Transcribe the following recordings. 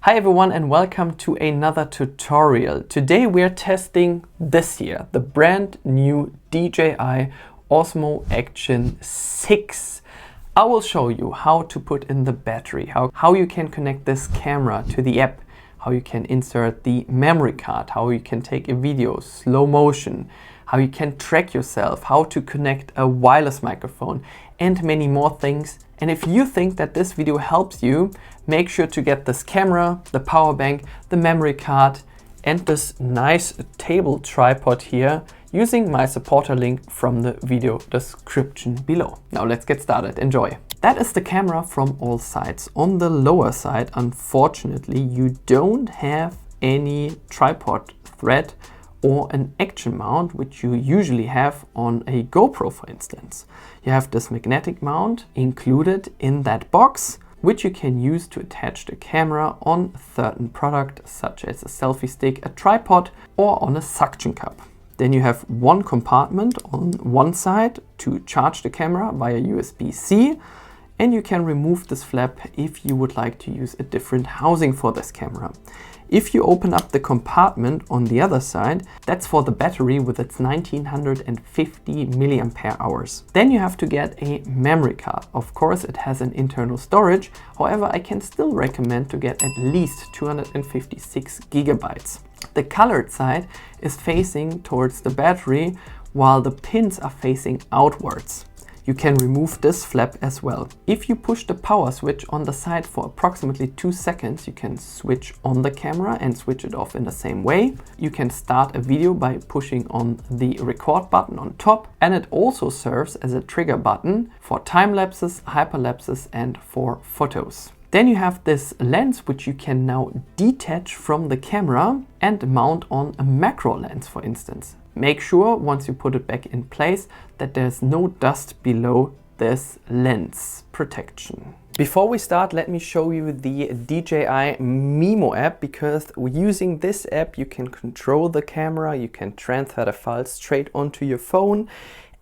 Hi everyone and welcome to another tutorial. Today we are testing this here, the brand new DJI Osmo Action 6. I will show you how to put in the battery, how you can connect this camera to the app, how you can insert the memory card, how you can take a video, slow motion, how you can track yourself, how to connect a wireless microphone, and many more things. And if you think that this video helps you, make sure to get this camera, the power bank, the memory card, and this nice table tripod here using my supporter link from the video description below. Now let's get started. Enjoy. That is the camera from all sides. On the lower side, unfortunately, you don't have any tripod thread or an action mount, which you usually have on a GoPro, for instance. You have this magnetic mount included in that box, which you can use to attach the camera on a certain product, such as a selfie stick, a tripod, or on a suction cup. Then you have one compartment on one side to charge the camera via USB-C, and you can remove this flap if you would like to use a different housing for this camera. If you open up the compartment on the other side, that's for the battery with its 1950 mAh. Then you have to get a memory card. Of course, it has an internal storage. However, I can still recommend to get at least 256 gigabytes. The colored side is facing towards the battery, while the pins are facing outwards. You can remove this flap as well. If you push the power switch on the side for approximately 2 seconds, you can switch on the camera and switch it off in the same way. You can start a video by pushing on the record button on top, and it also serves as a trigger button for time lapses, hyperlapses, and for photos. Then you have this lens, which you can now detach from the camera and mount on a macro lens, for instance. Make sure once you put it back in place that there's no dust below this lens protection. Before we start, let me show you the DJI Mimo app, because using this app you can control the camera, you can transfer the files straight onto your phone,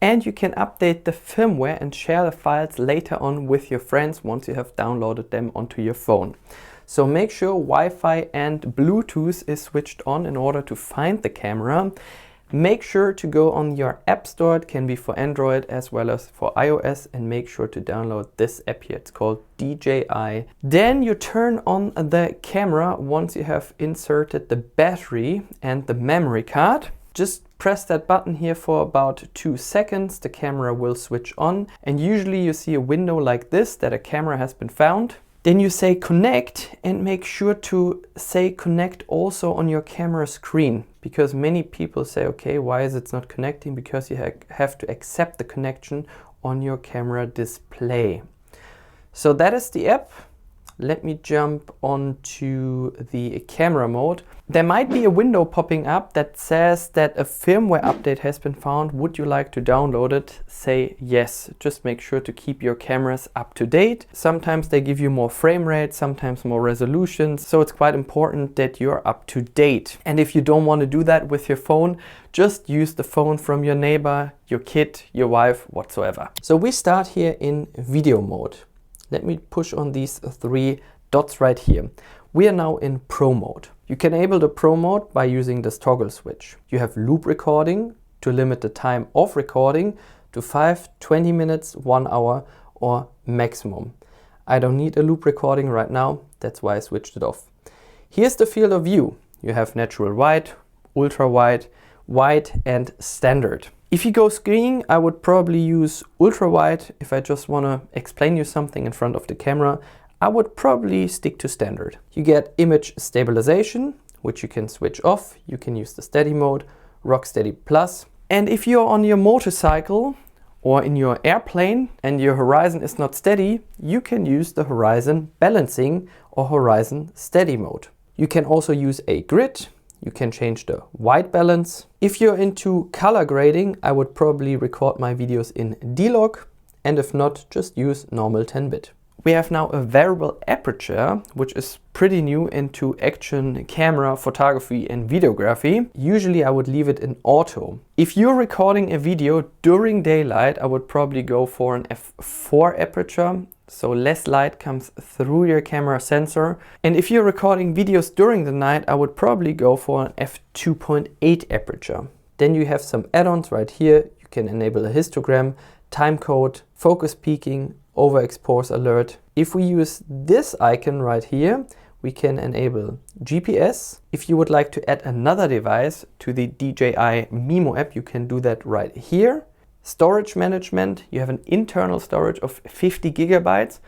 and you can update the firmware and share the files later on with your friends once you have downloaded them onto your phone. So make sure Wi-Fi and Bluetooth is switched on in order to find the camera. Make sure to go on your app store. It can be for Android as well as for iOS, and make sure to download this app here. It's called DJI. Then you turn on the camera once you have inserted the battery and the memory card. Just press that button here for about 2 seconds. The camera will switch on, and usually you see a window like this that a camera has been found. Then you say connect, and make sure to say connect also on your camera screen, because many people say, okay, why is it not connecting? Because you have to accept the connection on your camera display. So that is the app. Let me jump on to the camera mode. There might be a window popping up that says that a firmware update has been found. Would you like to download it? Say yes. Just make sure to keep your cameras up to date. Sometimes they give you more frame rate, sometimes more resolution. So it's quite important that you're up to date. And if you don't want to do that with your phone, just use the phone from your neighbor, your kid, your wife, whatsoever. So we start here in video mode. Let me push on these 3 dots right here. We are now in Pro mode. You can enable the Pro mode by using this toggle switch. You have loop recording to limit the time of recording to 5, 20 minutes, 1 hour, or maximum. I don't need a loop recording right now, that's why I switched it off. Here's the field of view. You have natural wide, ultra wide, wide, and standard. If you go skiing, I would probably use ultra wide. If I just want to explain you something in front of the camera, I would probably stick to standard. You get image stabilization, which you can switch off. You can use the steady mode, rock steady plus. And if you're on your motorcycle or in your airplane and your horizon is not steady, you can use the horizon balancing or horizon steady mode. You can also use a grid. You can change the white balance. If you're into color grading, I would probably record my videos in D-Log, and if not, just use normal 10-bit. We have now a variable aperture, which is pretty new into action camera photography and videography. Usually I would leave it in auto. If you're recording a video during daylight, I would probably go for an f4 aperture. so less light comes through your camera sensor. And if you're recording videos during the night, I would probably go for an f2.8 aperture. Then you have some add-ons right here. You can enable a histogram, time code, focus peaking, overexpose alert. If we use this icon right here, we can enable GPS. If you would like to add another device to the DJI Mimo app, you can do that right here. Storage management, you have an internal storage of 50 gigabytes.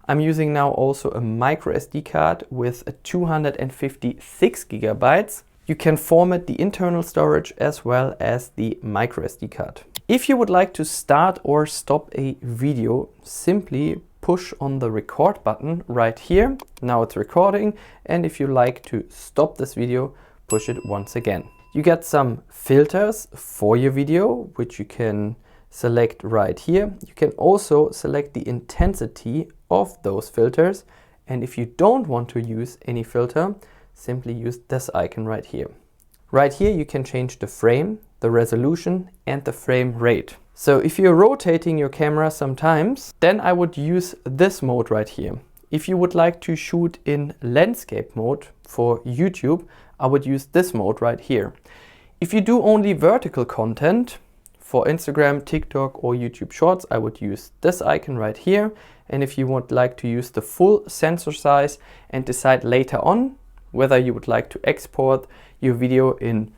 I'm using now also a micro SD card with a 256 gigabytes. You can format the internal storage as well as the micro SD card. If you would like to start or stop a video, simply push on the record button right here. Now it's recording, and if you like to stop this video, push it once again. You get some filters for your video, which you can select right here. You can also select the intensity of those filters, and if you don't want to use any filter, simply use this icon right here. Right here you can change the frame, the resolution and the frame rate. So if you're rotating your camera sometimes, then I would use this mode right here. If you would like to shoot in landscape mode for YouTube, I would use this mode right here. If you do only vertical content for Instagram, TikTok or YouTube Shorts, I would use this icon right here. And if you would like to use the full sensor size and decide later on whether you would like to export your video in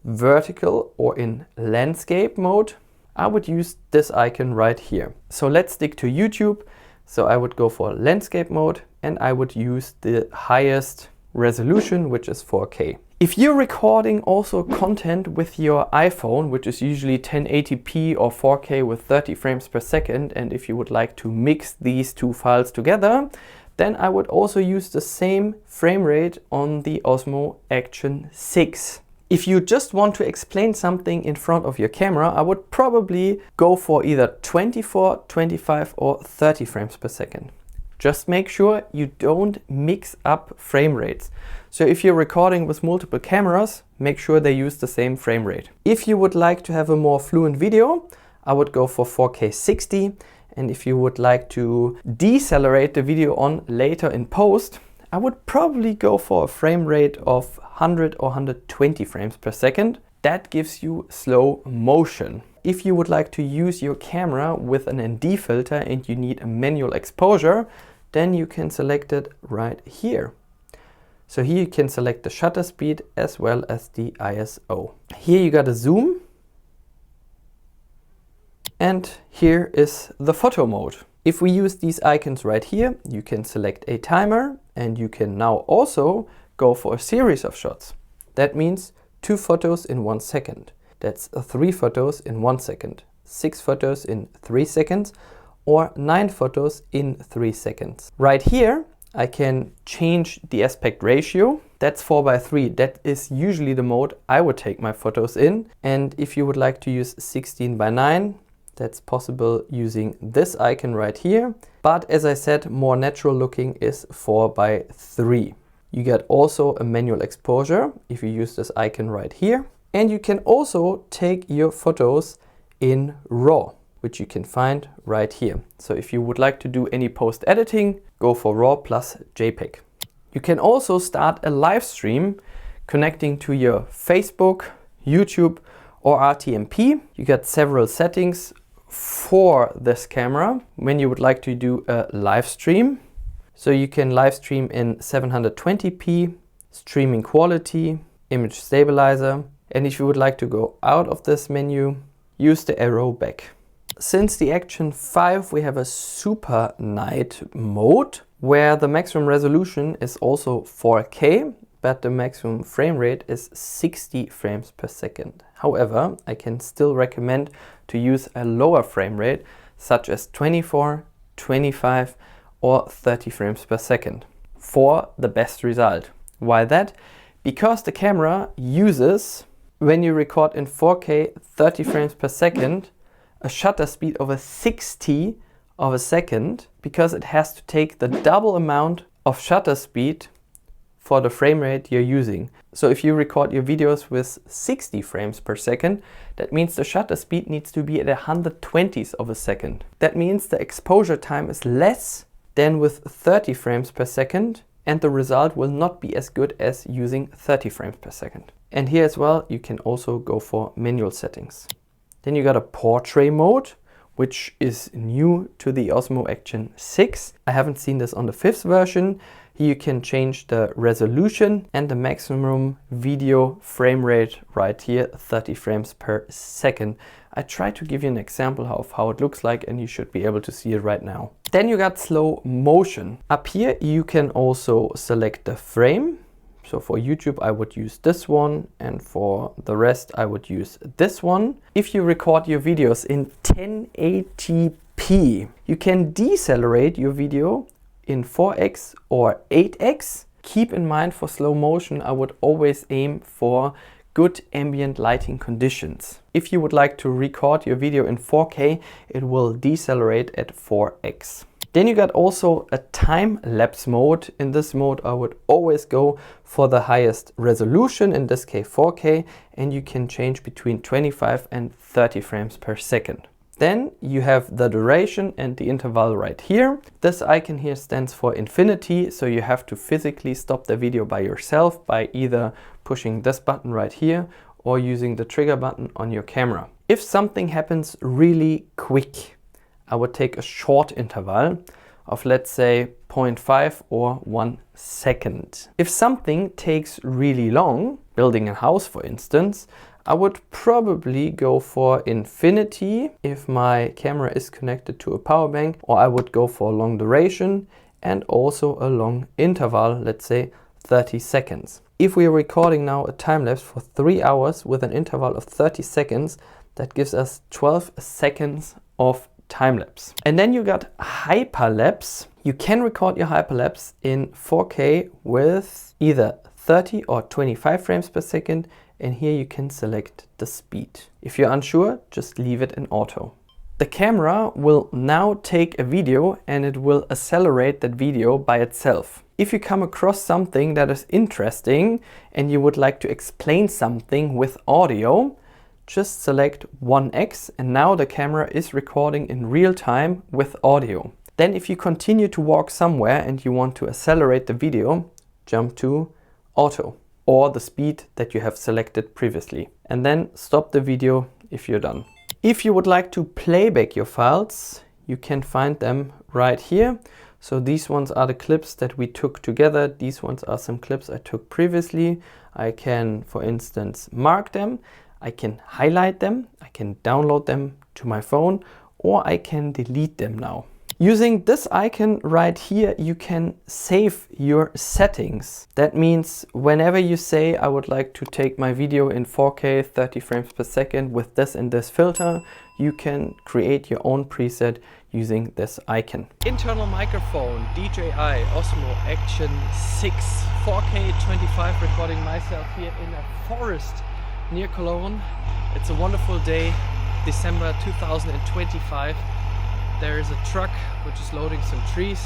vertical or in landscape mode, I would use this icon right here. So let's stick to YouTube. So I would go for landscape mode and I would use the highest resolution, which is 4K. If you're recording also content with your iPhone, which is usually 1080p or 4K with 30 frames per second, and if you would like to mix these two files together, then I would also use the same frame rate on the Osmo Action 6. If you just want to explain something in front of your camera, I would probably go for either 24, 25 or 30 frames per second. Just make sure you don't mix up frame rates. So if you're recording with multiple cameras, make sure they use the same frame rate. If you would like to have a more fluent video, I would go for 4K 60. And if you would like to decelerate the video on later in post, I would probably go for a frame rate of 100 or 120 frames per second. That gives you slow motion. If you would like to use your camera with an ND filter and you need a manual exposure, then you can select it right here. So here you can select the shutter speed as well as the ISO. Here you got a zoom. And here is the photo mode. If we use these icons right here, you can select a timer and you can now also go for a series of shots. That means 2 photos in 1 second. That's 3 photos in 1 second, 6 photos in 3 seconds, or 9 photos in 3 seconds. Right here, I can change the aspect ratio. That's 4:3. That is usually the mode I would take my photos in. And if you would like to use 16:9, that's possible using this icon right here. But as I said, more natural looking is 4:3. You get also a manual exposure if you use this icon right here. And you can also take your photos in RAW, which you can find right here. So if you would like to do any post editing, go for RAW plus JPEG. You can also start a live stream connecting to your Facebook, YouTube or RTMP. You get several settings for this camera when you would like to do a live stream. So you can live stream in 720p, streaming quality, image stabilizer, and if you would like to go out of this menu, use the arrow back. Since the Action 5 we have a super night mode where the maximum resolution is also 4K, but the maximum frame rate is 60 frames per second. However, I can still recommend to use a lower frame rate such as 24, 25 or 30 frames per second for the best result. Why that? Because the camera uses, when you record in 4K 30 frames per second, a shutter speed of a 60 of a second, because it has to take the double amount of shutter speed for the frame rate you're using. So if you record your videos with 60 frames per second, that means the shutter speed needs to be at 120th of a second. That means the exposure time is less than with 30 frames per second, and the result will not be as good as using 30 frames per second. And here as well, you can also go for manual settings. Then you got a portrait mode, which is new to the Osmo Action 6. I haven't seen this on the 5th version. Here you can change the resolution and the maximum video frame rate right here, 30 frames per second. I tried to give you an example of how it looks like, and you should be able to see it right now. Then you got slow motion. Up here you can also select the frame. So for YouTube I would use this one, and for the rest I would use this one. If you record your videos in 1080p, you can decelerate your video in 4x or 8x. Keep in mind, for slow motion I would always aim for good ambient lighting conditions. If you would like to record your video in 4K, it will decelerate at 4x. Then you got also a time lapse mode. In this mode I would always go for the highest resolution, in this case 4K, and you can change between 25 and 30 frames per second. Then you have the duration and the interval right here. This icon here stands for infinity, so you have to physically stop the video by yourself by either pushing this button right here or using the trigger button on your camera. If something happens really quick, I would take a short interval of, let's say, 0.5 or 1 second. If something takes really long, building a house for instance, I would probably go for infinity if my camera is connected to a power bank, or I would go for a long duration and also a long interval, let's say 30 seconds. If we are recording now a time lapse for 3 hours with an interval of 30 seconds, that gives us 12 seconds of time lapse. And then you got hyperlapse. You can record your hyperlapse in 4K with either 30 or 25 frames per second, and here you can select the speed. If you're unsure, just leave it in auto. The camera will now take a video and it will accelerate that video by itself. If you come across something that is interesting and you would like to explain something with audio, just select 1x, and now the camera is recording in real time with audio. Then if you continue to walk somewhere and you want to accelerate the video, jump to auto or the speed that you have selected previously, and then stop the video if you're done. If you would like to playback your files, you can find them right here. So these ones are the clips that we took together. These ones are some clips I took previously. I can, for instance, mark them. I can highlight them. I can download them to my phone, or I can delete them now. Using this icon right here, you can save your settings. That means whenever you say, I would like to take my video in 4K 30 frames per second with this and this filter, you can create your own preset using this icon. Internal microphone, DJI Osmo Action 6, 4K 25, recording myself here in a forest near Cologne. It's a wonderful day, December 2025. There is a truck which is loading some trees,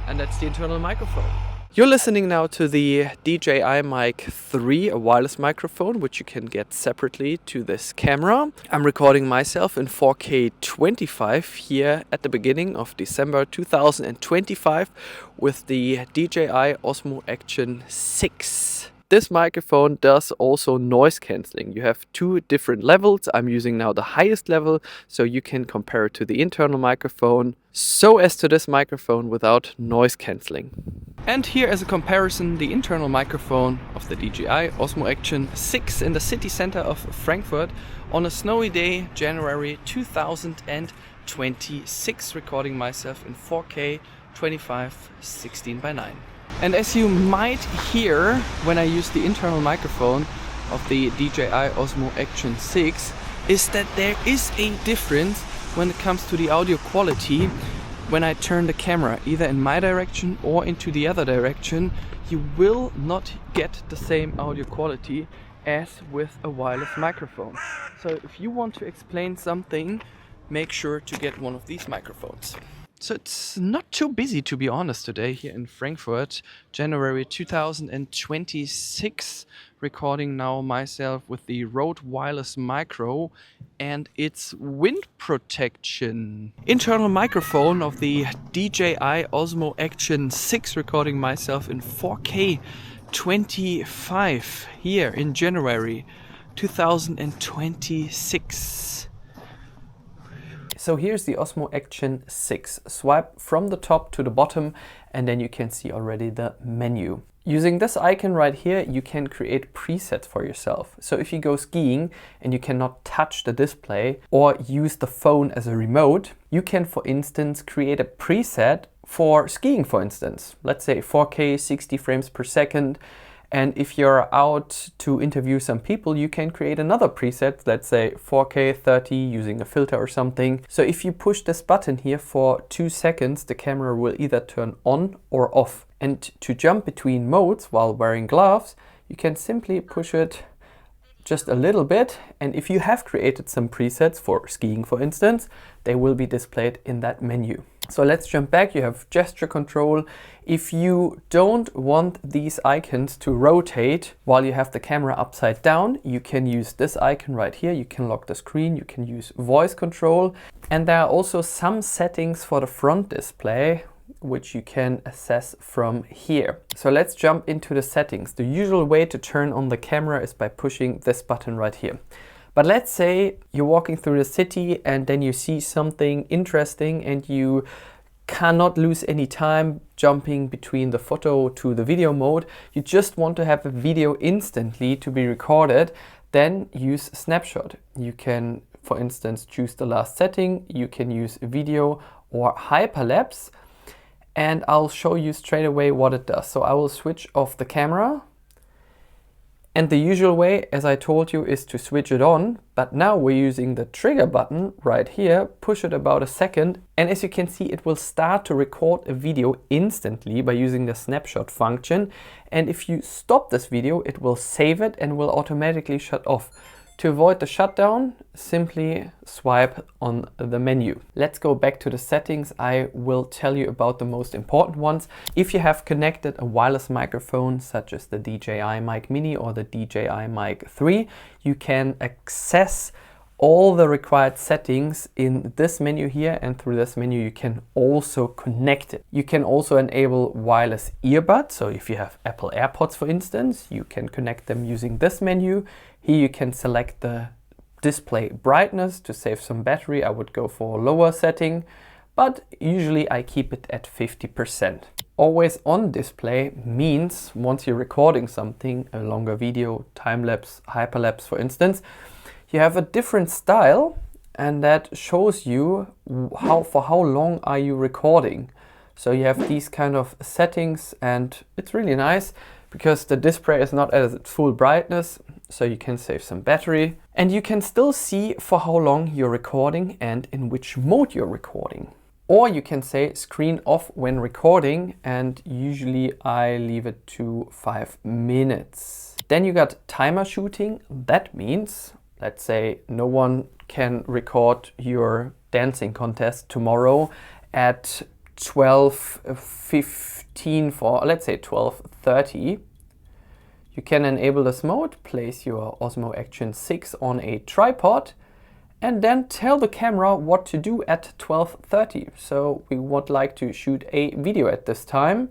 and that's the internal microphone. You're listening now to the DJI Mic 3, a wireless microphone, which you can get separately to this camera. I'm recording myself in 4K 25 here at the beginning of December 2025 with the DJI Osmo Action 6. This microphone does also noise cancelling. You have two different levels. I'm using now the highest level, so you can compare it to the internal microphone, so as to this microphone without noise cancelling. And here as a comparison, the internal microphone of the DJI Osmo Action 6 in the city center of Frankfurt on a snowy day, January 2026, recording myself in 4K 25 16:9. And as you might hear when I use the internal microphone of the DJI Osmo Action 6, is that there is a difference when it comes to the audio quality. When I turn the camera either in my direction or into the other direction, you will not get the same audio quality as with a wireless microphone. So if you want to explain something, make sure to get one of these microphones. So it's not too busy, to be honest, today here in Frankfurt, January 2026. Recording now myself with the Rode Wireless Micro and its wind protection. Internal microphone of the DJI Osmo Action 6, recording myself in 4K 25 here in January 2026. So here's the Osmo Action 6. Swipe from the top to the bottom and then you can see already the menu. Using this icon right here, you can create presets for yourself. So if you go skiing and you cannot touch the display or use the phone as a remote, you can, for instance, create a preset for skiing, for instance. Let's say 4K 60 frames per second. And if you're out to interview some people, you can create another preset, let's say 4K 30 using a filter or something. So if you push this button here for 2 seconds, the camera will either turn on or off. And to jump between modes while wearing gloves, you can simply push it just a little bit. And if you have created some presets for skiing, for instance, they will be displayed in that menu. So let's jump back. You have gesture control. If you don't want these icons to rotate while you have the camera upside down, you can use this icon right here. You can lock the screen, you can use voice control. And there are also some settings for the front display, which you can access from here. So let's jump into the settings. The usual way to turn on the camera is by pushing this button right here. But let's say you're walking through the city and then you see something interesting and you cannot lose any time jumping between the photo to the video mode. You just want to have a video instantly to be recorded, then use SnapShot. You can, for instance, choose the last setting. You can use video or hyperlapse, and I'll show you straight away what it does. So I will switch off the camera. And the usual way, as I told you, is to switch it on, but now we're using the trigger button right here, push it about a second, and as you can see, it will start to record a video instantly by using the snapshot function. And if you stop this video, it will save it and will automatically shut off. To avoid the shutdown, simply swipe on the menu. Let's go back to the settings. I will tell you about the most important ones. If you have connected a wireless microphone, such as the DJI Mic Mini or the DJI Mic 3, you can access all the required settings in this menu here, and through this menu you can also connect it. You can also enable wireless earbuds. So if you have Apple AirPods, for instance, you can connect them using this menu. Here you can select the display brightness to save some battery. I would go for a lower setting, but usually I keep it at 50%. Always on display means once you're recording something, a longer video, time-lapse, hyperlapse, for instance, you have a different style, and that shows you for how long are you recording. So you have these kind of settings, and it's really nice because the display is not at its full brightness, so you can save some battery. And you can still see for how long you're recording and in which mode you're recording. Or you can say screen off when recording, and usually I leave it to 5 minutes. Then you got timer shooting. That means, let's say no one can record your dancing contest tomorrow at 12:15 for, let's say, 12:30. You can enable this mode, place your Osmo Action 6 on a tripod, and then tell the camera what to do at 12:30. So we would like to shoot a video at this time,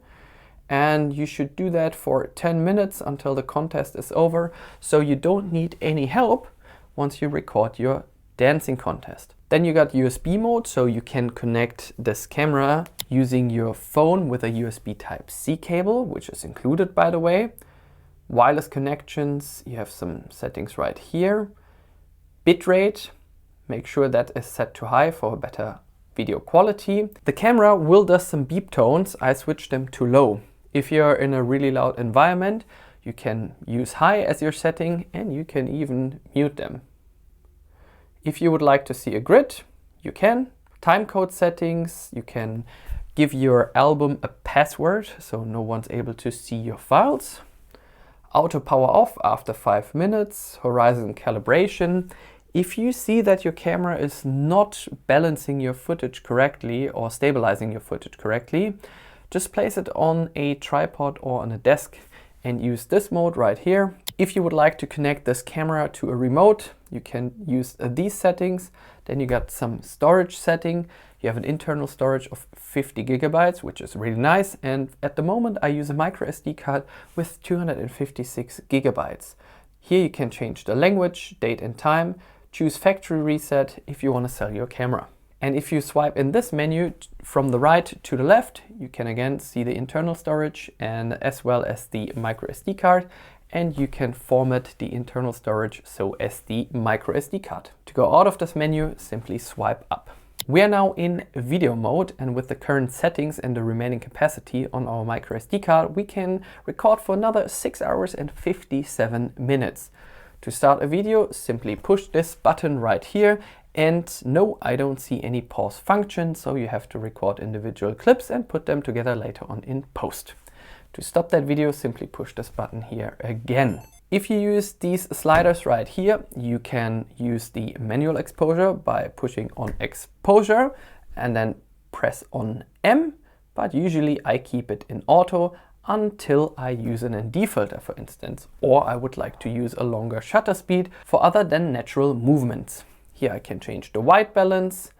and you should do that for 10 minutes until the contest is over. So you don't need any help once you record your dancing contest. Then you got USB mode, so you can connect this camera using your phone with a USB Type-C cable, which is included, by the way. Wireless connections, you have some settings right here. Bitrate, make sure that is set to high for better video quality. The camera will do some beep tones. I switched them to low. If you're in a really loud environment, you can use high as your setting, and you can even mute them. If you would like to see a grid, you can. Timecode settings, you can give your album a password so no one's able to see your files. Auto power off after 5 minutes. Horizon calibration. If you see that your camera is not balancing your footage correctly or stabilizing your footage correctly, just place it on a tripod or on a desk and use this mode right here. If you would like to connect this camera to a remote, you can use these settings. Then you got some storage setting. You have an internal storage of 50 gigabytes, which is really nice. And at the moment I use a micro SD card with 256 gigabytes. Here you can change the language, date and time, choose factory reset if you want to sell your camera. And if you swipe in this menu from the right to the left, you can again see the internal storage and as well as the micro SD card. And you can format the internal storage so as the micro SD card. To go out of this menu, simply swipe up. We are now in video mode, and with the current settings and the remaining capacity on our micro SD card, we can record for another 6 hours and 57 minutes. To start a video, simply push this button right here. And no, I don't see any pause function, so you have to record individual clips and put them together later on in post. To stop that video, simply push this button here again. If you use these sliders right here, you can use the manual exposure by pushing on exposure and then press on M, but usually I keep it in auto until I use an ND filter, for instance, or I would like to use a longer shutter speed for other than natural movements. Here I can change the white balance.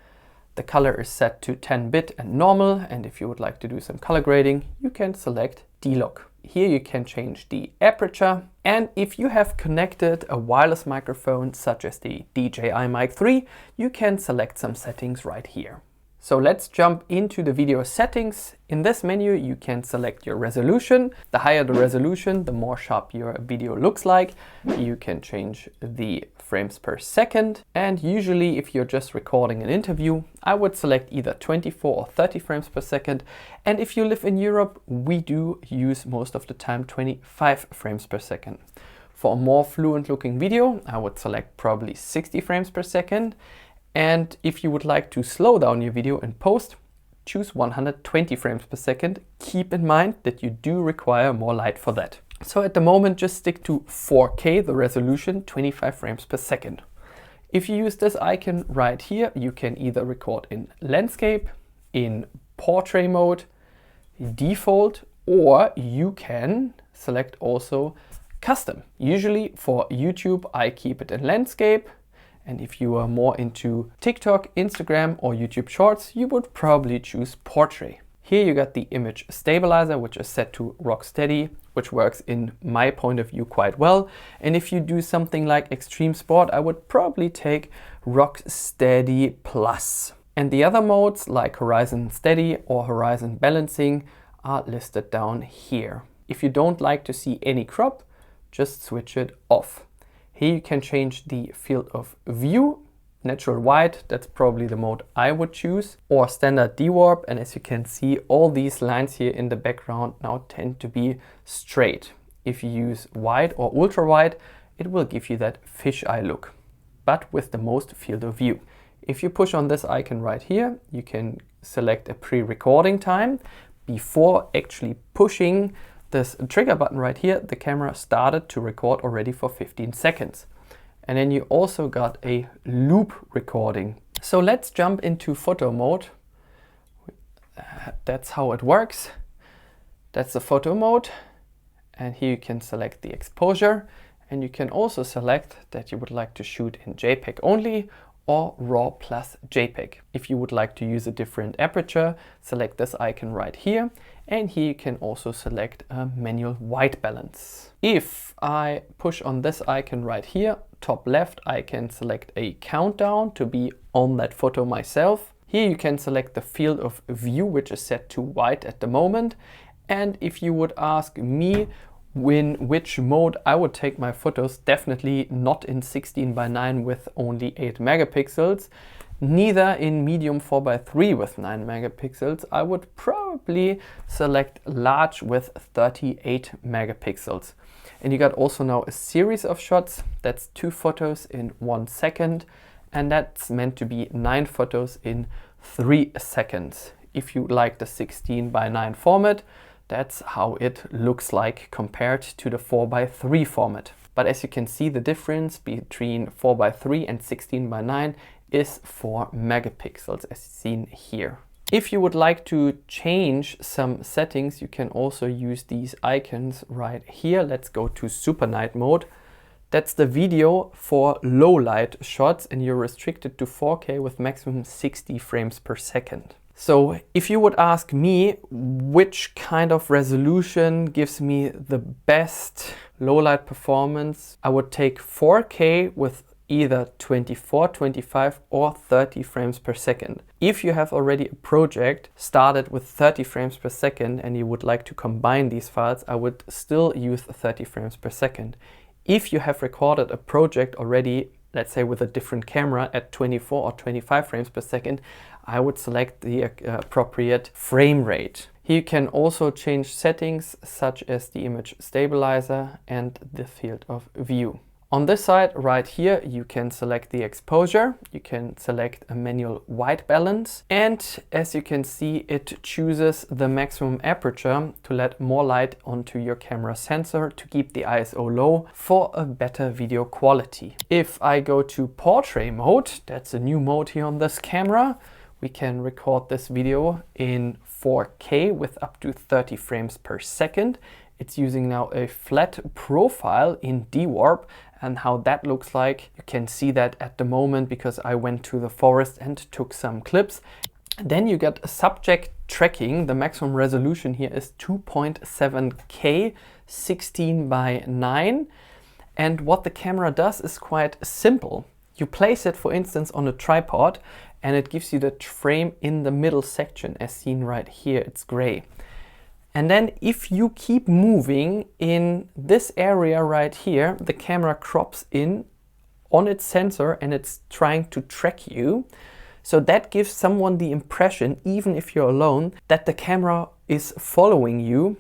The color is set to 10-bit and normal, and if you would like to do some color grading, you can select D-Lock. Here you can change the aperture, and if you have connected a wireless microphone such as the DJI Mic 3, you can select some settings right here. So let's jump into the video settings. In this menu you can select your resolution. The higher the resolution, the more sharp your video looks like. You can change the frames per second, and usually if you're just recording an interview, I would select either 24 or 30 frames per second, and if you live in Europe, we do use most of the time 25 frames per second. For a more fluent looking video, I would select probably 60 frames per second. And if you would like to slow down your video in post, choose 120 frames per second. Keep in mind that you do require more light for that. So at the moment, just stick to 4K, the resolution, 25 frames per second. If you use this icon right here, you can either record in landscape, in portrait mode, default, or you can select also custom. Usually for YouTube, I keep it in landscape. And if you are more into TikTok, Instagram or YouTube Shorts, you would probably choose portrait. Here you got the image stabilizer, which is set to rock steady, which works in my point of view quite well. And if you do something like extreme sport, I would probably take rock steady plus. And the other modes like horizon steady or horizon balancing are listed down here. If you don't like to see any crop, just switch it off. Here you can change the field of view, natural white, that's probably the mode I would choose, or standard dewarp, and as you can see, all these lines here in the background now tend to be straight. If you use wide or ultra wide, it will give you that fisheye look, but with the most field of view. If you push on this icon right here, you can select a pre-recording time. Before actually pushing this trigger button right here, the camera started to record already for 15 seconds. And then you also got a loop recording. So let's jump into photo mode. That's how it works. That's the photo mode. And here you can select the exposure. And you can also select that you would like to shoot in JPEG only or RAW plus JPEG. If you would like to use a different aperture, select this icon right here. And here you can also select a manual white balance. If I push on this icon right here, top left, I can select a countdown to be on that photo myself. Here you can select the field of view, which is set to white at the moment. And if you would ask me in which mode I would take my photos, definitely not in 16:9 with only 8 megapixels, neither in medium 4:3 with 9 megapixels. I would probably select large with 38 megapixels. And you got also now a series of shots. That's 2 photos in 1 second. And that's meant to be 9 photos in 3 seconds. If you like the 16:9 format, that's how it looks like compared to the 4:3 format. But as you can see, the difference between 4:3 and 16:9 is 4 megapixels, as seen here. If you would like to change some settings, you can also use these icons right here. Let's go to super night mode. That's the video for low light shots, and you're restricted to 4K with maximum 60 frames per second. So if you would ask me which kind of resolution gives me the best low light performance, I would take 4K with either 24, 25 or 30 frames per second. If you have already a project started with 30 frames per second and you would like to combine these files, I would still use 30 frames per second. If you have recorded a project already, let's say with a different camera at 24 or 25 frames per second, I would select the appropriate frame rate. Here you can also change settings such as the image stabilizer and the field of view. On this side right here, you can select the exposure, you can select a manual white balance, and as you can see, it chooses the maximum aperture to let more light onto your camera sensor to keep the ISO low for a better video quality. If I go to portrait mode, that's a new mode here on this camera, we can record this video in 4K with up to 30 frames per second. It's using now a flat profile in D-Warp, and how that looks like, you can see that at the moment because I went to the forest and took some clips. Then you get subject tracking. The maximum resolution here is 2.7K 16:9, and what the camera does is quite simple. You place it, for instance, on a tripod and it gives you the frame in the middle section as seen right here, it's gray. And then if you keep moving in this area right here, the camera crops in on its sensor and it's trying to track you. So that gives someone the impression, even if you're alone, that the camera is following you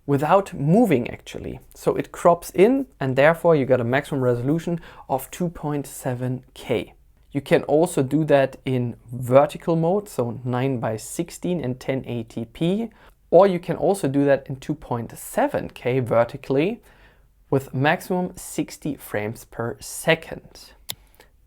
without moving actually. So it crops in and therefore you got a maximum resolution of 2.7K. You can also do that in vertical mode, so 9:16 and 1080p. Or you can also do that in 2.7K vertically with maximum 60 frames per second.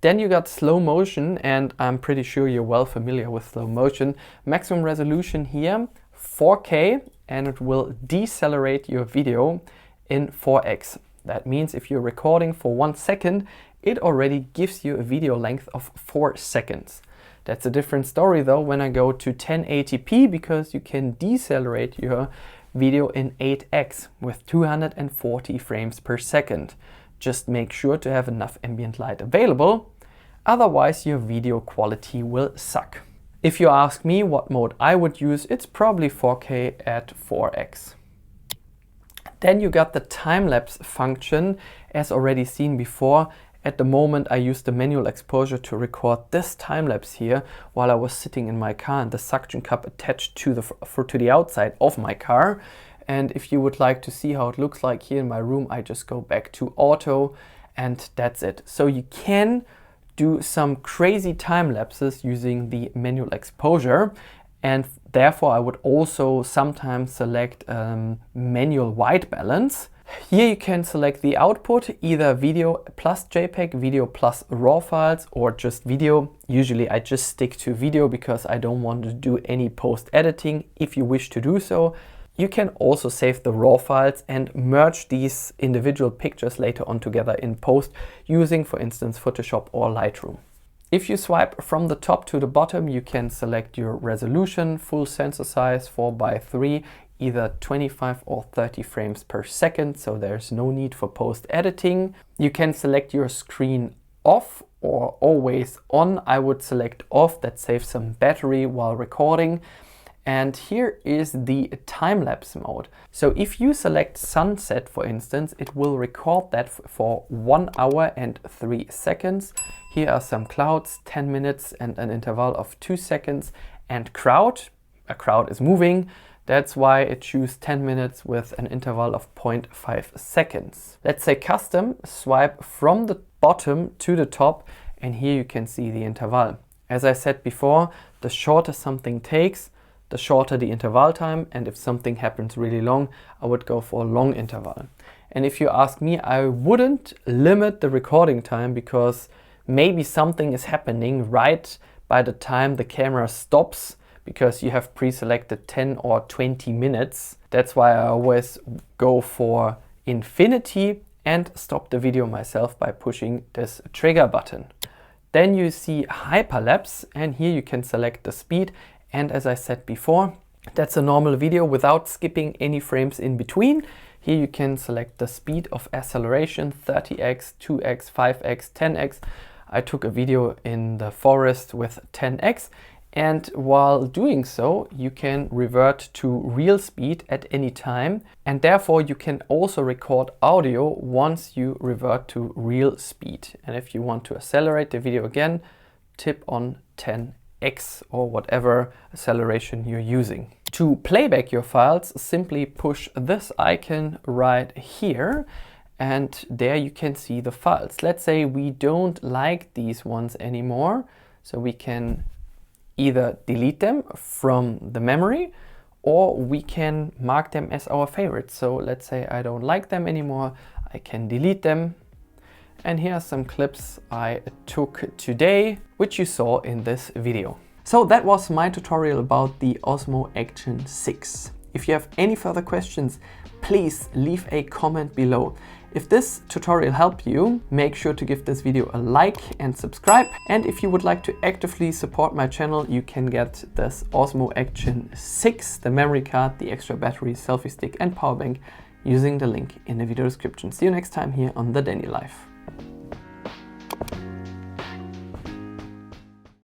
Then you got slow motion, and I'm pretty sure you're well familiar with slow motion. Maximum resolution here, 4K, and it will decelerate your video in 4x. That means if you're recording for 1 second, it already gives you a video length of 4 seconds. That's a different story though when I go to 1080p, because you can decelerate your video in 8x with 240 frames per second. Just make sure to have enough ambient light available, otherwise your video quality will suck. If you ask me what mode I would use, it's probably 4K at 4x. Then you got the time-lapse function, as already seen before. At the moment I used the manual exposure to record this time-lapse here while I was sitting in my car and the suction cup attached to the outside of my car. And if you would like to see how it looks like here in my room, I just go back to auto and that's it. So you can do some crazy time lapses using the manual exposure, and therefore I would also sometimes select manual white balance. Here you can select the output, either video plus JPEG, video plus RAW files, or just video. Usually I just stick to video because I don't want to do any post editing. If you wish to do so, you can also save the RAW files and merge these individual pictures later on together in post using, for instance, Photoshop or Lightroom. If you swipe from the top to the bottom, you can select your resolution, full sensor size 4:3, either 25 or 30 frames per second, so there's no need for post editing. You can select your screen off or always on. I would select off, that saves some battery while recording. And here is the time-lapse mode. So if you select sunset, for instance, it will record that for 1 hour and 3 seconds. Here are some clouds, 10 minutes and an interval of 2 seconds. And crowd, a crowd is moving. That's why it chooses 10 minutes with an interval of 0.5 seconds. Let's say custom, swipe from the bottom to the top, and here you can see the interval. As I said before, the shorter something takes, the shorter the interval time, and if something happens really long, I would go for a long interval. And if you ask me, I wouldn't limit the recording time because maybe something is happening right by the time the camera stops, because you have pre-selected 10 or 20 minutes. That's why I always go for infinity and stop the video myself by pushing this trigger button. Then you see hyperlapse, and here you can select the speed. And as I said before, that's a normal video without skipping any frames in between. Here you can select the speed of acceleration, 30x, 2x, 5x, 10x. I took a video in the forest with 10x, and while doing so, you can revert to real speed at any time, and therefore you can also record audio once you revert to real speed. And if you want to accelerate the video again, tip on 10x or whatever acceleration you're using. To playback your files, simply push this icon right here, and there you can see the files. Let's say we don't like these ones anymore, so we can either delete them from the memory or we can mark them as our favorites. So let's say I don't like them anymore, I can delete them. And here are some clips I took today, which you saw in this video. So that was my tutorial about the Osmo Action 6. If you have any further questions, please leave a comment below. If this tutorial helped you, make sure to give this video a like and subscribe. And if you would like to actively support my channel, you can get this Osmo Action 6, the memory card, the extra battery, selfie stick and power bank using the link in the video description. See you next time here on The Danny Life.